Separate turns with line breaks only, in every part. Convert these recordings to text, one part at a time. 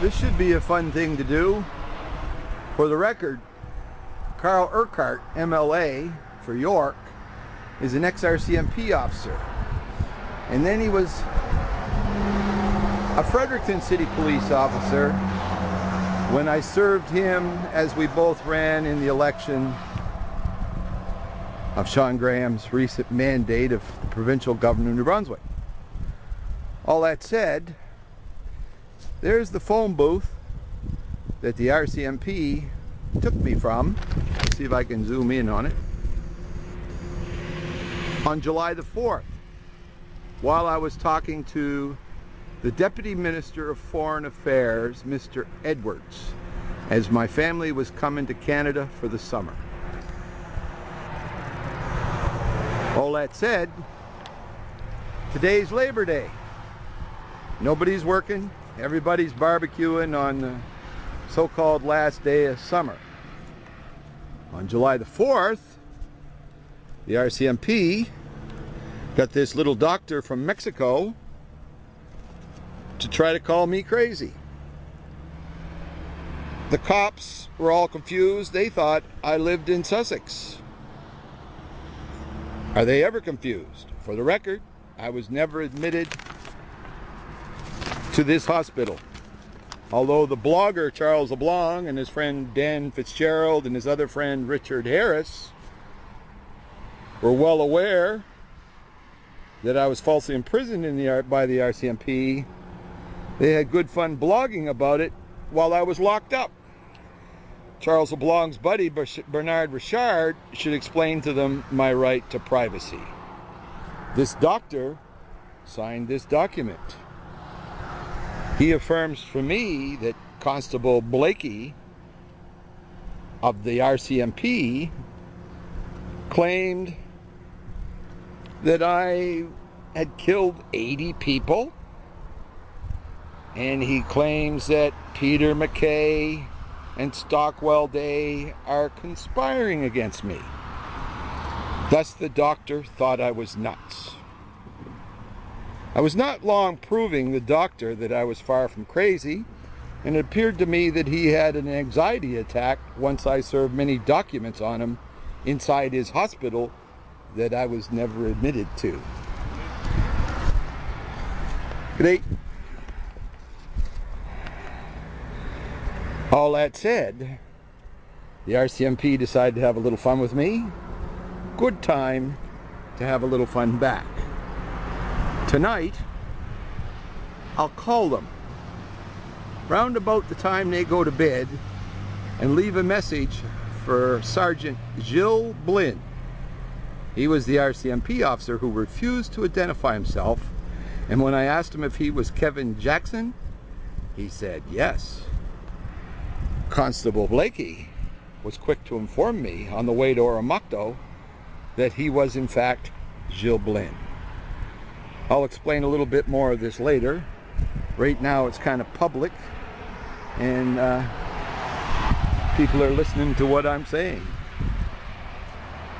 This should be a fun thing to do. For the record, Carl Urquhart, MLA for York, is an ex-RCMP officer. And then he was a Fredericton City Police officer when I served him as we both ran in the election of Sean Graham's recent mandate of the provincial governor of New Brunswick. All that said, there's the phone booth that the RCMP took me from. Let's see if I can zoom in on it. On July the 4th, while I was talking to the Deputy Minister of Foreign Affairs, Mr. Edwards, as my family was coming to Canada for the summer. All that said, today's Labor Day. Nobody's working, everybody's barbecuing on the so-called last day of summer. On July the 4th, the RCMP got this little doctor from Mexico to try to call me crazy. The cops were all confused. They thought I lived in Sussex. Are they ever confused? For the record, I was never admitted to this hospital. Although the blogger Charles LeBlanc and his friend Dan Fitzgerald and his other friend Richard Harris were well aware that I was falsely imprisoned by the RCMP, they had good fun blogging about it while I was locked up. Charles LeBlanc's buddy Bernard Richard should explain to them my right to privacy. This doctor signed this document. He affirms for me that Constable Blakey of the RCMP claimed that I had killed 80 people, and he claims that Peter MacKay and Stockwell Day are conspiring against me. Thus the doctor thought I was nuts. I was not long proving the doctor that I was far from crazy, and it appeared to me that he had an anxiety attack once I served many documents on him inside his hospital that I was never admitted to. Good day. All that said, the RCMP decided to have a little fun with me. Good time to have a little fun back. Tonight, I'll call them round about the time they go to bed and leave a message for Sergeant Gilles Blin. He was the RCMP officer who refused to identify himself, and when I asked him if he was Kevin Jackson, he said yes. Constable Blakey was quick to inform me on the way to Oromocto that he was in fact Gilles Blin. I'll explain a little bit more of this later. Right now it's kind of public, and people are listening to what I'm saying.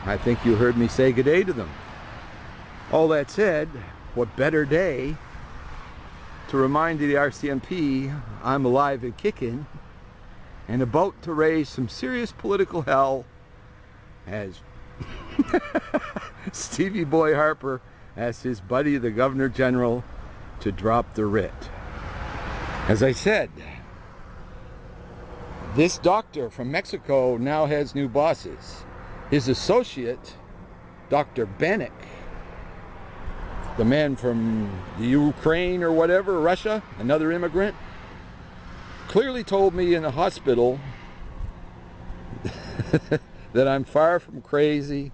I think you heard me say good day to them. All that said, what better day to remind the RCMP I'm alive and kicking and about to raise some serious political hell as Stevie Boy Harper asked his buddy, the Governor General, to drop the writ. As I said, this doctor from Mexico now has new bosses. His associate, Dr. Bannock, the man from the Ukraine or whatever, Russia, another immigrant, clearly told me in the hospital that I'm far from crazy,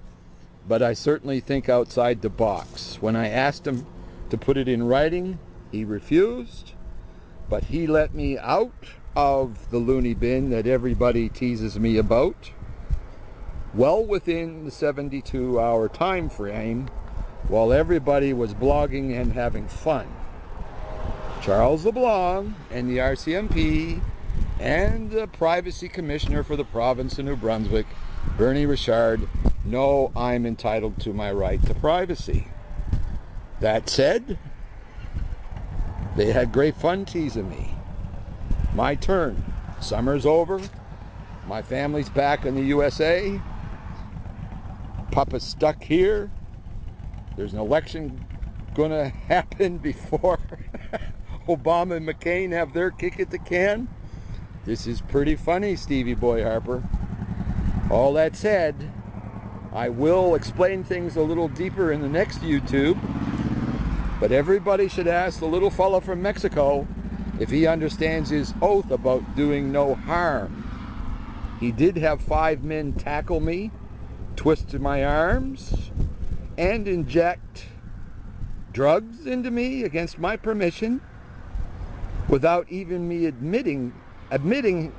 but I certainly think outside the box. When I asked him to put it in writing, he refused, but he let me out of the loony bin that everybody teases me about, well within the 72-hour time frame, while everybody was blogging and having fun. Charles LeBlanc and the RCMP and the Privacy Commissioner for the province of New Brunswick, Bernie Richard, know I'm entitled to my right to privacy. That said, they had great fun teasing me. My turn. Summer's over. My family's back in the USA. Papa's stuck here. There's an election gonna happen before Obama and McCain have their kick at the can. This is pretty funny, Stevie Boy Harper. All that said, I will explain things a little deeper in the next YouTube, but everybody should ask the little fella from Mexico if he understands his oath about doing no harm. He did have 5 men tackle me, twist my arms, and inject drugs into me against my permission without even me admitting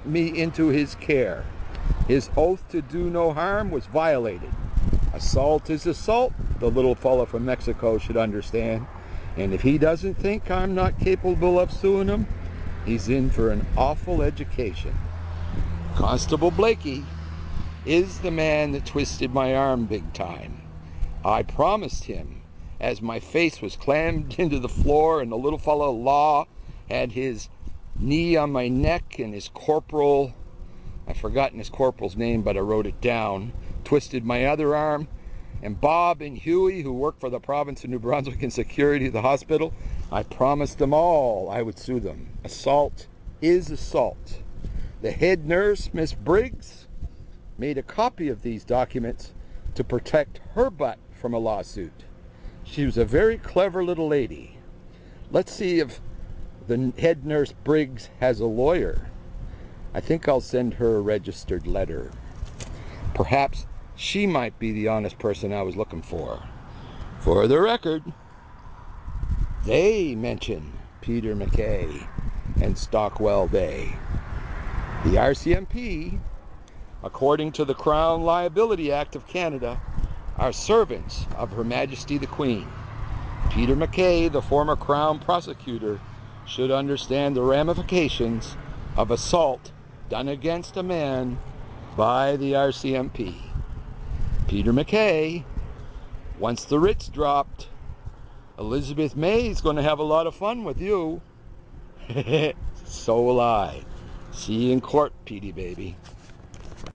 me into his care. His oath to do no harm was violated. Assault is assault, the little fella from Mexico should understand. And if he doesn't think I'm not capable of suing him, he's in for an awful education. Constable Blakey is the man that twisted my arm big time. I promised him, as my face was clammed into the floor and the little fellow Law had his knee on my neck and his corporal, I've forgotten his corporal's name, but I wrote it down, twisted my other arm, and Bob and Huey, who work for the province of New Brunswick in security of the hospital, I promised them all I would sue them. Assault is assault. The head nurse, Miss Briggs, made a copy of these documents to protect her butt from a lawsuit. She was a very clever little lady. Let's see if the head nurse Briggs has a lawyer. I think I'll send her a registered letter. Perhaps she might be the honest person I was looking for. For the record, they mention Peter MacKay and Stockwell Bay. The RCMP, according to the Crown Liability Act of Canada, are servants of Her Majesty the Queen. Peter MacKay, the former Crown prosecutor, should understand the ramifications of assault done against a man by the RCMP. Peter MacKay, once the writ's dropped, Elizabeth May's going to have a lot of fun with you. So will I. See you in court, Petey baby.